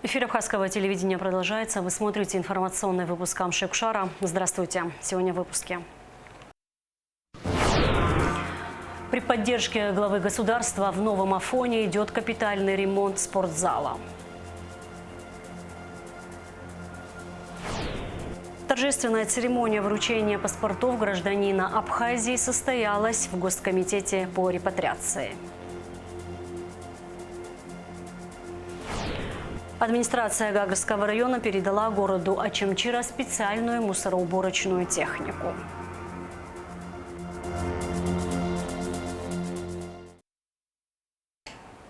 Эфир Абхазского телевидения продолжается. Вы смотрите информационный выпуск Амшекшара. Здравствуйте. Сегодня в выпуске. При поддержке главы государства в Новом Афоне идет капитальный ремонт спортзала. Торжественная церемония вручения паспортов гражданина Абхазии состоялась в Госкомитете по репатриации. Администрация Гагарского района передала городу Ачамчира специальную мусороуборочную технику.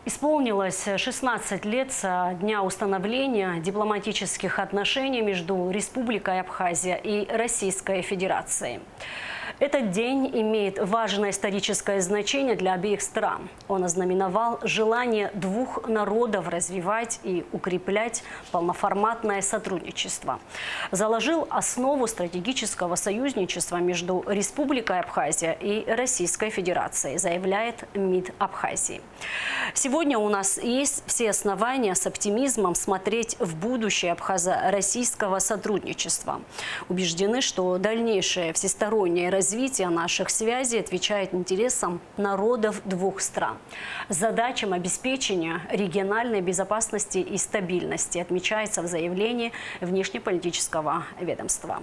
Исполнилось 16 лет со дня установления дипломатических отношений между Республикой Абхазия и Российской Федерацией. Этот день имеет важное историческое значение для обеих стран. Он ознаменовал желание двух народов развивать и укреплять полноформатное сотрудничество. Заложил основу стратегического союзничества между Республикой Абхазия и Российской Федерацией, заявляет МИД Абхазии. Сегодня у нас есть все основания с оптимизмом смотреть в будущее абхазо-российского сотрудничества. Убеждены, что дальнейшее всестороннее развитие наших связей отвечает интересам народов двух стран. Задачам обеспечения региональной безопасности и стабильности отмечается в заявлении внешнеполитического ведомства.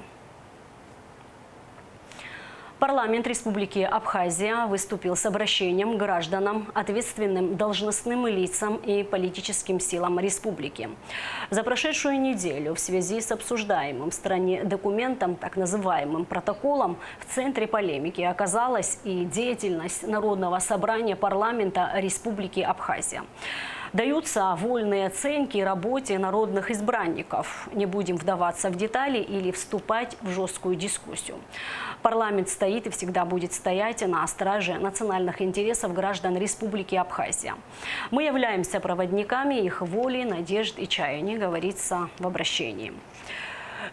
Парламент Республики Абхазия выступил с обращением к гражданам, ответственным должностным лицам и политическим силам республики. За прошедшую неделю в связи с обсуждаемым в стране документом, так называемым протоколом, в центре полемики оказалась и деятельность Народного собрания парламента Республики Абхазия. Даются вольные оценки работе народных избранников. Не будем вдаваться в детали или вступать в жесткую дискуссию. Парламент стоит и всегда будет стоять на страже национальных интересов граждан Республики Абхазия. Мы являемся проводниками их воли, надежд и чаяний, говорится в обращении.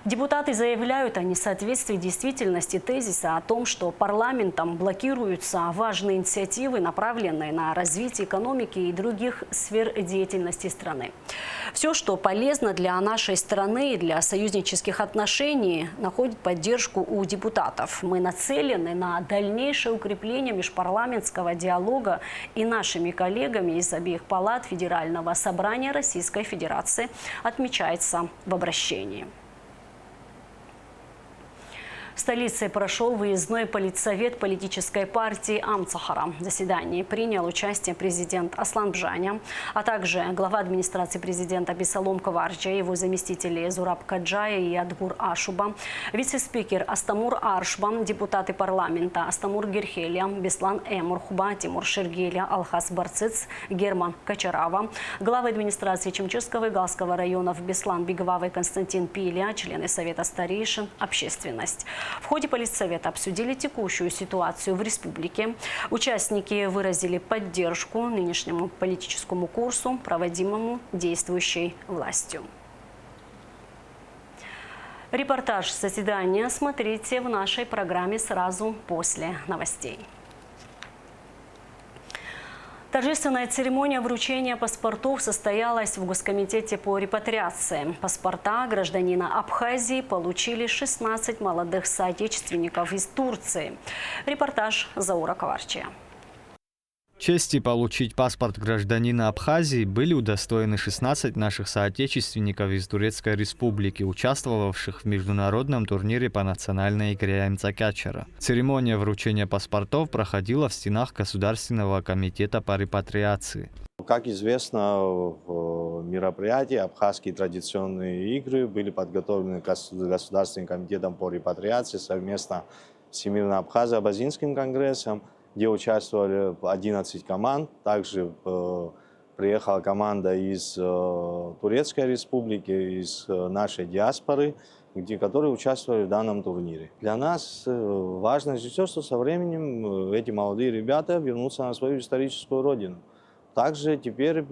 Депутаты заявляют о несоответствии действительности тезиса о том, что парламентом блокируются важные инициативы, направленные на развитие экономики и других сфер деятельности страны. Все, что полезно для нашей страны и для союзнических отношений, находит поддержку у депутатов. Мы нацелены на дальнейшее укрепление межпарламентского диалога и нашими коллегами из обеих палат Федерального собрания Российской Федерации, отмечается в обращении. В столице прошел выездной политсовет политической партии Амцахара. В заседании принял участие президент Аслан Бжаня, а также глава администрации президента Бисалом Каварджа, его заместители Зураб Каджая и Адгур Ашуба, вице-спикер Астамур Аршбан, депутаты парламента Астамур Герхелия, Беслан Эмурхуба, Тимур Шергеля, Алхас Барциц, Герман Качарава, главы администрации Чемчирского и Галского районов Беслан Беговава и Константин Пиля, члены Совета старейшин, общественность. В ходе политсовета обсудили текущую ситуацию в республике. Участники выразили поддержку нынешнему политическому курсу, проводимому действующей властью. Репортаж заседания смотрите в нашей программе сразу после новостей. Торжественная церемония вручения паспортов состоялась в Госкомитете по репатриации. Паспорта гражданина Абхазии получили 16 молодых соотечественников из Турции. Репортаж Заура Каварчия. Чести получить паспорт гражданина Абхазии были удостоены 16 наших соотечественников из Турецкой Республики, участвовавших в международном турнире по национальной игре Амцакачара. Церемония вручения паспортов проходила в стенах Государственного комитета по репатриации. Как известно, в мероприятии абхазские традиционные игры были подготовлены Государственным комитетом по репатриации совместно с Всемирно-Абхазо-Абазинским конгрессом, где участвовали 11 команд. Также приехала команда из Турецкой Республики, из нашей диаспоры, которые участвовали в данном турнире. Для нас важно все, что со временем эти молодые ребята вернутся на свою историческую родину. Также теперь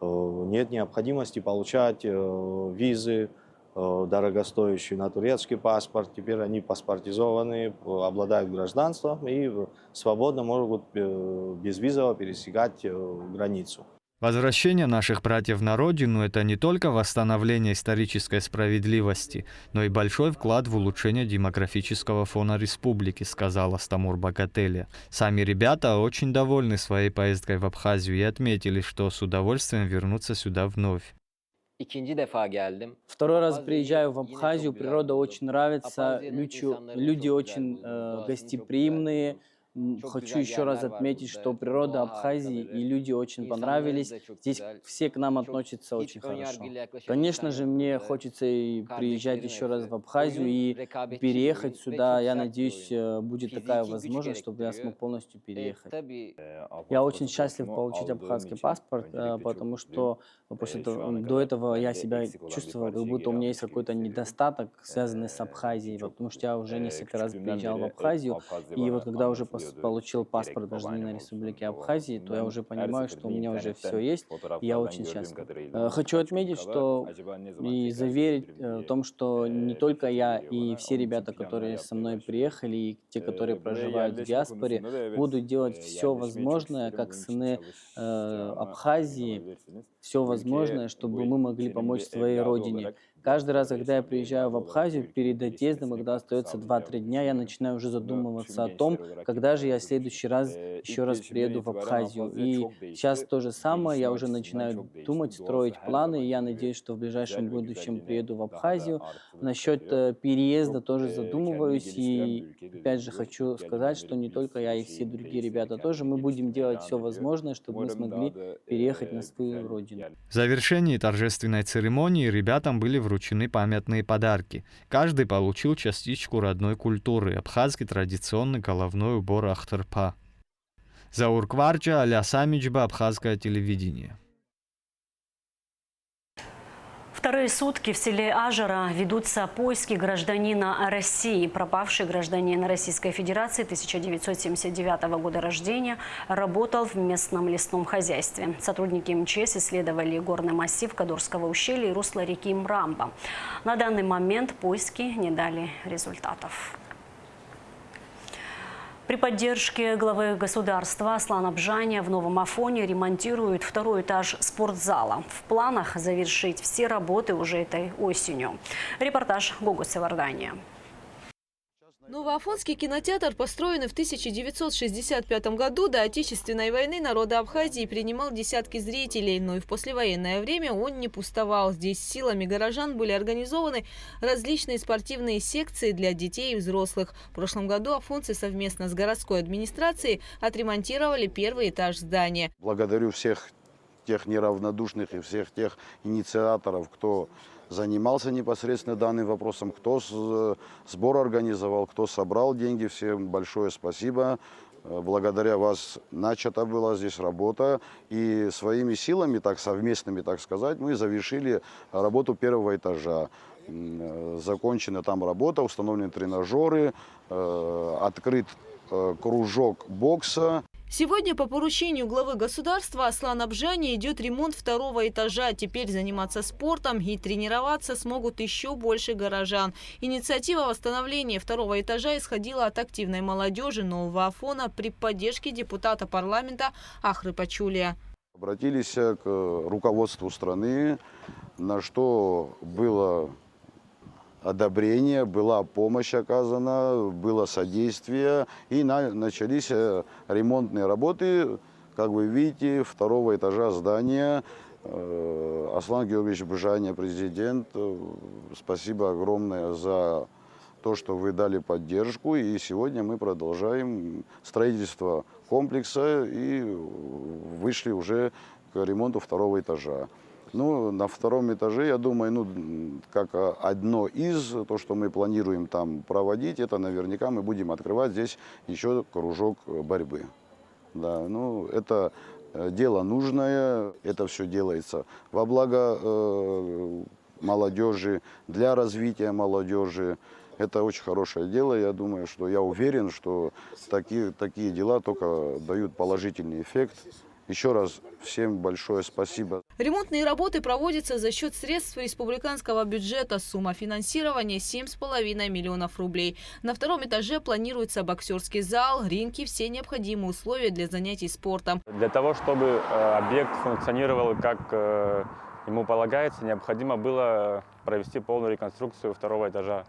нет необходимости получать визы дорогостоящие на турецкий паспорт. Теперь они паспортизованы, обладают гражданством и свободно могут безвизово пересекать границу. Возвращение наших братьев на родину – это не только восстановление исторической справедливости, но и большой вклад в улучшение демографического фона республики, сказала Стамур Багателя. Сами ребята очень довольны своей поездкой в Абхазию и отметили, что с удовольствием вернутся сюда вновь. Второй раз приезжаю в Абхазию, природа очень нравится, люди очень гостеприимные. Хочу еще раз отметить, что природа Абхазии и люди очень понравились. Здесь все к нам относятся очень хорошо. Конечно же, мне хочется и приезжать еще раз в Абхазию и переехать сюда. Я надеюсь, будет такая возможность, чтобы я смог полностью переехать. Я очень счастлив получить абхазский паспорт, потому что до этого я себя чувствовал, как будто у меня есть какой-то недостаток, связанный с Абхазией, потому что я уже несколько раз приезжал в Абхазию, и вот когда уже получил паспорт гражданина Республики Абхазии, то я уже понимаю, что у меня уже все есть, и я очень счастлив. Хочу отметить, что и заверить в том, что не только я и все ребята, которые со мной приехали, и те, которые проживают в диаспоре, будут делать все возможное, как сыны Абхазии, все возможное, чтобы мы могли помочь своей родине. Каждый раз, когда я приезжаю в Абхазию, перед отъездом, когда остается 2-3 дня, я начинаю уже задумываться о том, когда же я в следующий раз еще раз приеду в Абхазию. И сейчас то же самое, я уже начинаю думать, строить планы, и я надеюсь, что в ближайшем будущем приеду в Абхазию. Насчет переезда тоже задумываюсь, и опять же хочу сказать, что не только я и все другие ребята тоже, мы будем делать все возможное, чтобы мы смогли переехать на свою родину. В завершении торжественной церемонии ребятам были вручены памятные подарки. Каждый получил частичку родной культуры – абхазский традиционный головной убор ахтырпа. Заур Кварча, Аля Самичба, абхазское телевидение. Вторые сутки в селе Ажара ведутся поиски гражданина России. Пропавший гражданин Российской Федерации 1979 года рождения работал в местном лесном хозяйстве. Сотрудники МЧС исследовали горный массив Кадорского ущелья и русло реки Мрамба. На данный момент поиски не дали результатов. При поддержке главы государства Аслана Бжаня в Новом Афоне ремонтируют второй этаж спортзала. В планах завершить все работы уже этой осенью. Репортаж Гого Севардания. Новоафонский кинотеатр, построенный в 1965 году, до Отечественной войны народа Абхазии принимал десятки зрителей, но и в послевоенное время он не пустовал. Здесь силами горожан были организованы различные спортивные секции для детей и взрослых. В прошлом году афонцы совместно с городской администрацией отремонтировали первый этаж здания. Благодарю всех тех неравнодушных и всех тех инициаторов, кто занимался непосредственно данным вопросом, кто сбор организовал, кто собрал деньги. Всем большое спасибо. Благодаря вас начата была здесь работа. И своими силами, так совместными, так сказать, мы завершили работу первого этажа. Закончена там работа, установлены тренажеры, открыт кружок бокса. Сегодня по поручению главы государства Аслана Бжаня идет ремонт второго этажа. Теперь заниматься спортом и тренироваться смогут еще больше горожан. Инициатива восстановления второго этажа исходила от активной молодежи Нового Афона при поддержке депутата парламента Ахры Пачулия. Обратились к руководству страны, на что было одобрение, была помощь оказана, было содействие, и начались ремонтные работы, как вы видите, второго этажа здания. Аслан Георгиевич Бжаня, президент, спасибо огромное за то, что вы дали поддержку, и сегодня мы продолжаем строительство комплекса и вышли уже к ремонту второго этажа. Ну, на втором этаже, я думаю, как одно из, то, что мы планируем там проводить, это наверняка мы будем открывать здесь еще кружок борьбы. Да, ну, это дело нужное, это все делается во благо молодежи, для развития молодежи. Это очень хорошее дело, я думаю, что я уверен, что такие дела только дают положительный эффект. Еще раз всем большое спасибо. Ремонтные работы проводятся за счет средств республиканского бюджета. Сумма финансирования 7,5 миллионов рублей. На втором этаже планируется боксерский зал, ринг и все необходимые условия для занятий спортом. Для того, чтобы объект функционировал как ему полагается, необходимо было провести полную реконструкцию второго этажа.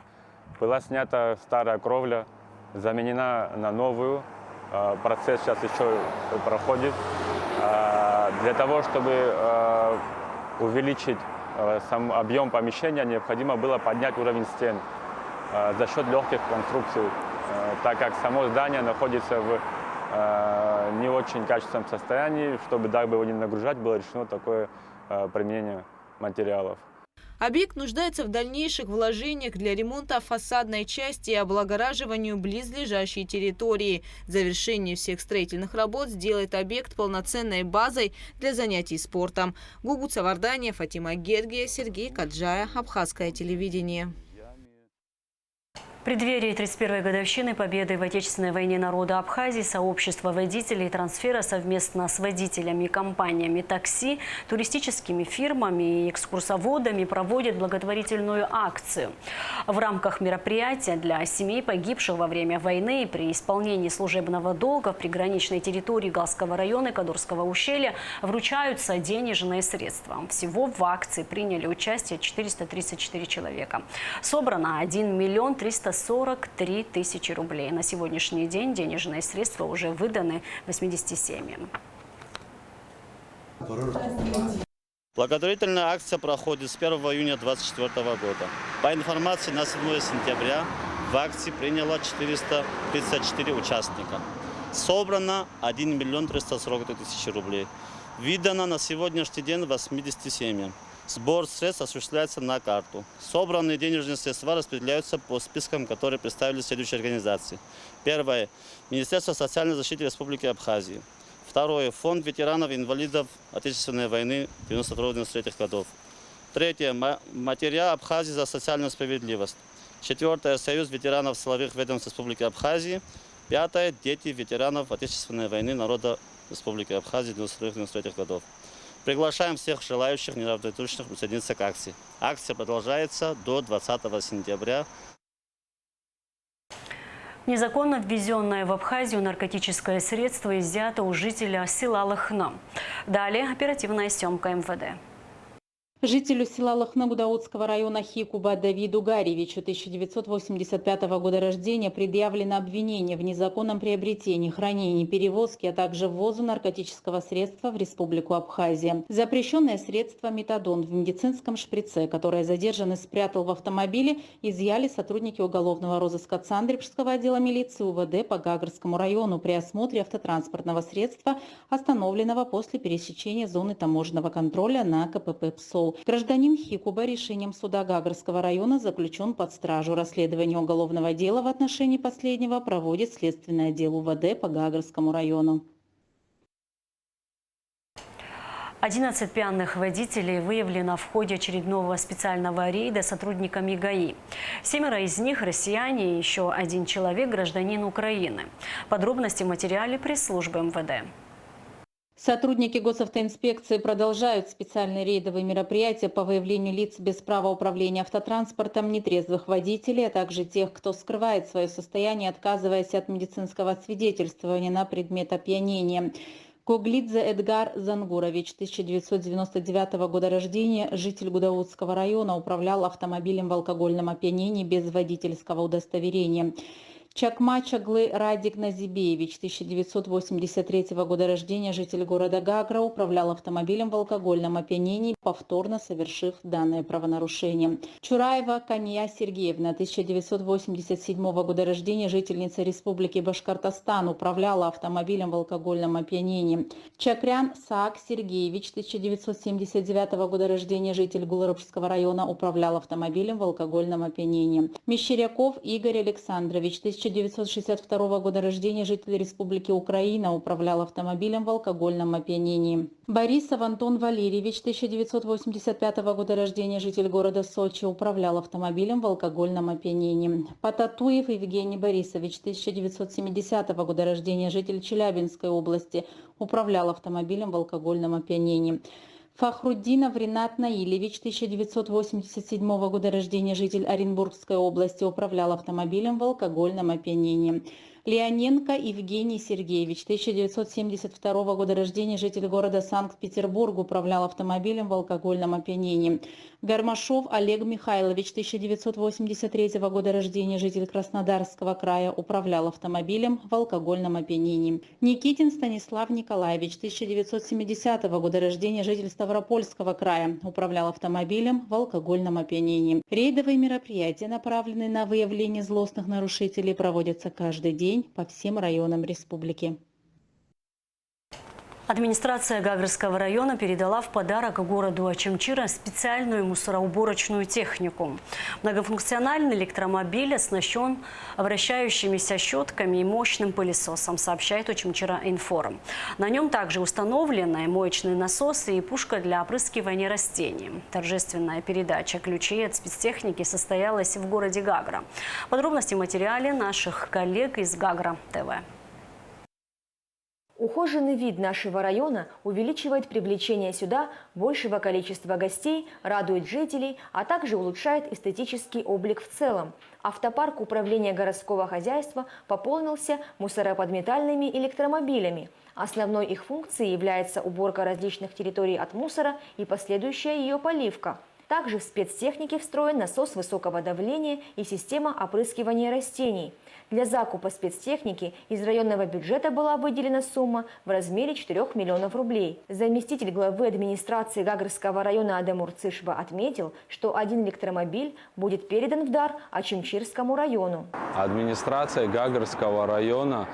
Была снята старая кровля, заменена на новую. Процесс сейчас еще проходит. Для того, чтобы увеличить сам объем помещения, необходимо было поднять уровень стен за счет легких конструкций, так как само здание находится в не очень качественном состоянии. Чтобы дабы его не нагружать, было решено такое применение материалов. Объект нуждается в дальнейших вложениях для ремонта фасадной части и облагораживанию близлежащей территории. Завершение всех строительных работ сделает объект полноценной базой для занятий спортом. Гугут Савардания, Фатима Гергия, Сергей Каджая, Абхазское телевидение. В преддверии 31-й годовщины победы в Отечественной войне народа Абхазии сообщество водителей трансфера совместно с водителями компаниями такси, туристическими фирмами и экскурсоводами проводит благотворительную акцию. В рамках мероприятия для семей погибших во время войны при исполнении служебного долга в приграничной территории Галского района и Кадурского ущелья вручаются денежные средства. Всего в акции приняли участие 434 человека. Собрано 1 миллион 343 тысячи рублей. На сегодняшний день денежные средства уже выданы 80 семьям. Благотворительная акция проходит с 1 июня 2024 года. По информации на 7 сентября в акции приняло 434 участника. Собрано 1 миллион 343 тысячи рублей. Выдано на сегодняшний день 80 семьям. Сбор средств осуществляется на карту. Собранные денежные средства распределяются по спискам, которые представили следующие организации. Первое. Министерство социальной защиты Республики Абхазия. Второе. Фонд ветеранов и инвалидов Отечественной войны 92-93 годов. Третье. Материя Абхазии за социальную справедливость. Четвертое. Союз ветеранов силовых ведомств Республики Абхазия. Пятое. Дети ветеранов Отечественной войны народа Республики Абхазия 92-93 годов. Приглашаем всех желающих неравнодушных присоединиться к акции. Акция продолжается до 20 сентября. Незаконно ввезенное в Абхазию наркотическое средство изъято у жителя села Лахно. Далее оперативная съемка МВД. Жителю села Лахно Гудаутского района Хикуба Давиду Гаревичу 1985 года рождения предъявлено обвинение в незаконном приобретении, хранении, перевозке, а также ввозу наркотического средства в Республику Абхазия. Запрещенное средство метадон в медицинском шприце, которое задержанный спрятал в автомобиле, изъяли сотрудники уголовного розыска Цандрипского отдела милиции УВД по Гагарскому району при осмотре автотранспортного средства, остановленного после пересечения зоны таможенного контроля на КПП ПСОЛ. Гражданин Хикуба решением суда Гагарского района заключен под стражу. Расследование уголовного дела в отношении последнего проводит следственный отдел УВД по Гагарскому району. 11 пьяных водителей выявлено в ходе очередного специального рейда сотрудниками ГАИ. 7 из них россияне и еще 1 человек гражданин Украины. Подробности в материале пресс-службы МВД. Сотрудники госавтоинспекции продолжают специальные рейдовые мероприятия по выявлению лиц без права управления автотранспортом, нетрезвых водителей, а также тех, кто скрывает свое состояние, отказываясь от медицинского освидетельствования на предмет опьянения. Коглидзе Эдгар Зангурович, 1999 года рождения, житель Гудаутского района, управлял автомобилем в алкогольном опьянении без водительского удостоверения. Чакмачаглы Радик Назибеевич, 1983 года рождения, житель города Гагра, управлял автомобилем в алкогольном опьянении, повторно совершив данное правонарушение. Чураева Кания Сергеевна, 1987 года рождения, жительница Республики Башкортостан, управляла автомобилем в алкогольном опьянении. Чакрян Саак Сергеевич, 1979 года рождения, житель Гуларбского района, управлял автомобилем в алкогольном опьянении. Мещеряков Игорь Александрович, 1979 1962 года рождения, житель Республики Украина, управлял автомобилем в алкогольном опьянении. Борисов Антон Валерьевич, 1985 года рождения, житель города Сочи, управлял автомобилем в алкогольном опьянении. Потатуев Евгений Борисович, 1970 года рождения, житель Челябинской области, управлял автомобилем в алкогольном опьянении. Фахруддинов Ринат Наилевич, 1987 года рождения, житель Оренбургской области, управлял автомобилем в алкогольном опьянении. Леоненко Евгений Сергеевич, 1972 года рождения, житель города Санкт-Петербург, управлял автомобилем в алкогольном опьянении. Гармашов Олег Михайлович, 1983 года рождения, житель Краснодарского края, управлял автомобилем в алкогольном опьянении. Никитин Станислав Николаевич, 1970 года рождения, житель Ставропольского края, управлял автомобилем в алкогольном опьянении. Рейдовые мероприятия, направленные на выявление злостных нарушителей, проводятся каждый день по всем районам республики. Администрация Гагрского района передала в подарок городу Очимчира специальную мусороуборочную технику. Многофункциональный электромобиль оснащен вращающимися щетками и мощным пылесосом, сообщает Очимчира Информ. На нем также установлены моечные насосы и пушка для опрыскивания растений. Торжественная передача ключей от спецтехники состоялась в городе Гагра. Подробности в материале наших коллег из Гагра ТВ. Ухоженный вид нашего района увеличивает привлечение сюда большего количества гостей, радует жителей, а также улучшает эстетический облик в целом. Автопарк управления городского хозяйства пополнился мусороподметальными электромобилями. Основной их функцией является уборка различных территорий от мусора и последующая ее поливка. Также в спецтехнике встроен насос высокого давления и система опрыскивания растений. Для закупа спецтехники из районного бюджета была выделена сумма в размере 4 миллионов рублей. Заместитель главы администрации Гагрского района Адемур Цышба отметил, что один электромобиль будет передан в дар Очимчирскому району. Администрация Гагрского района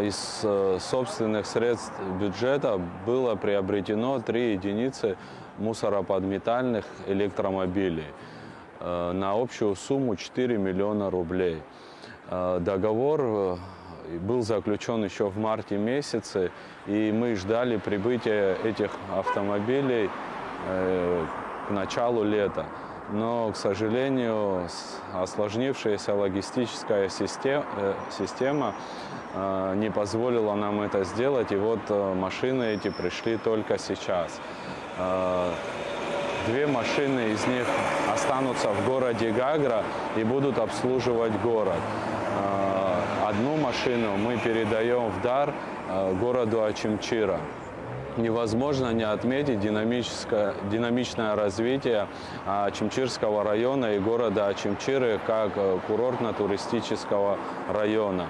из собственных средств бюджета было приобретено 3 единицы мусороподметальных электромобилей на общую сумму 4 миллиона рублей. Договор был заключен еще в марте месяце, и мы ждали прибытия этих автомобилей к началу лета. Но, к сожалению, осложнившаяся логистическая система не позволила нам это сделать, и вот машины эти пришли только сейчас. 2 машины из них останутся в городе Гагра и будут обслуживать город. 1 машину мы передаем в дар городу Очимчира. Невозможно не отметить динамичное развитие Очимчирского района и города Очимчиры как курортно-туристического района.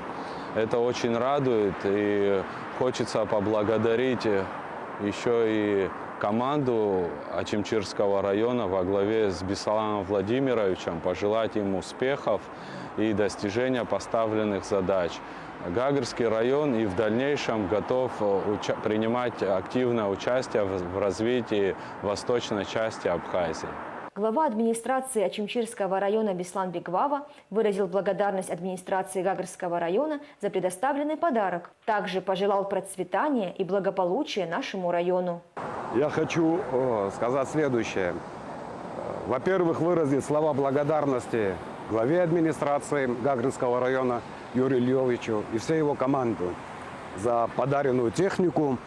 Это очень радует, и хочется поблагодарить еще и команду Очимчирского района во главе с Бесланом Владимировичем, пожелать им успехов и достижения поставленных задач. Гагрский район и в дальнейшем готов принимать активное участие в развитии восточной части Абхазии. Глава администрации Очимчирского района Беслан Беквава выразил благодарность администрации Гагрского района за предоставленный подарок. Также пожелал процветания и благополучия нашему району. Я хочу сказать следующее. Во-первых, выразить слова благодарности главе администрации Гагринского района Юрию Львовичу и всей его команде за подаренную технику.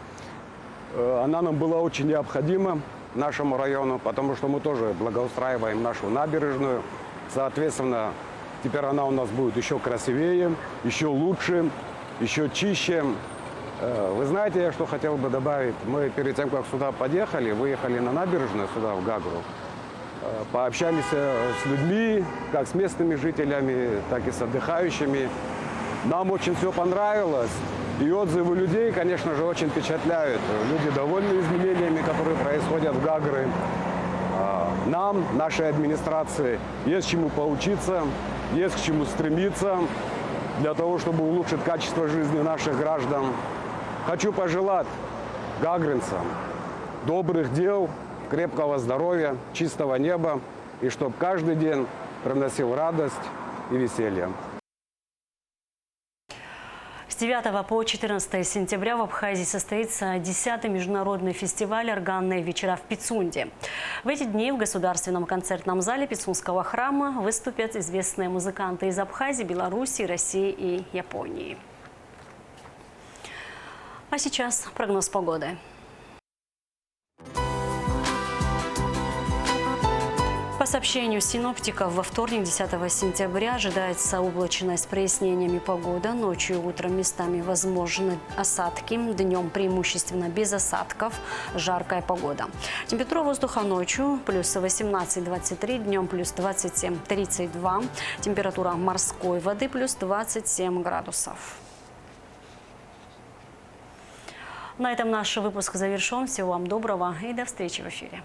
Она нам была очень необходима нашему району, потому что мы тоже благоустраиваем нашу набережную. Соответственно, теперь она у нас будет еще красивее, еще лучше, еще чище. Вы знаете, что хотел бы добавить? Мы перед тем, как сюда подъехали, выехали на набережную сюда, в Гагру, пообщались с людьми, как с местными жителями, так и с отдыхающими. Нам очень все понравилось. И отзывы людей, конечно же, очень впечатляют. Люди довольны изменениями, которые происходят в Гагре. Нам, нашей администрации, есть чему поучиться, есть к чему стремиться для того, чтобы улучшить качество жизни наших граждан. Хочу пожелать гагринцам добрых дел, крепкого здоровья, чистого неба, и чтобы каждый день приносил радость и веселье. 9 по 14 сентября в Абхазии состоится 10-й международный фестиваль «Органные вечера в Пицунде». В эти дни в Государственном концертном зале Пицунского храма выступят известные музыканты из Абхазии, Беларуси, России и Японии. А сейчас прогноз погоды. По сообщению синоптиков, во вторник, 10 сентября, ожидается облачная с прояснениями погода. Ночью и утром местами возможны осадки. Днем преимущественно без осадков. Жаркая погода. Температура воздуха ночью плюс 18-23, днем плюс 27-32. Температура морской воды плюс 27 градусов. На этом наш выпуск завершен. Всего вам доброго и до встречи в эфире.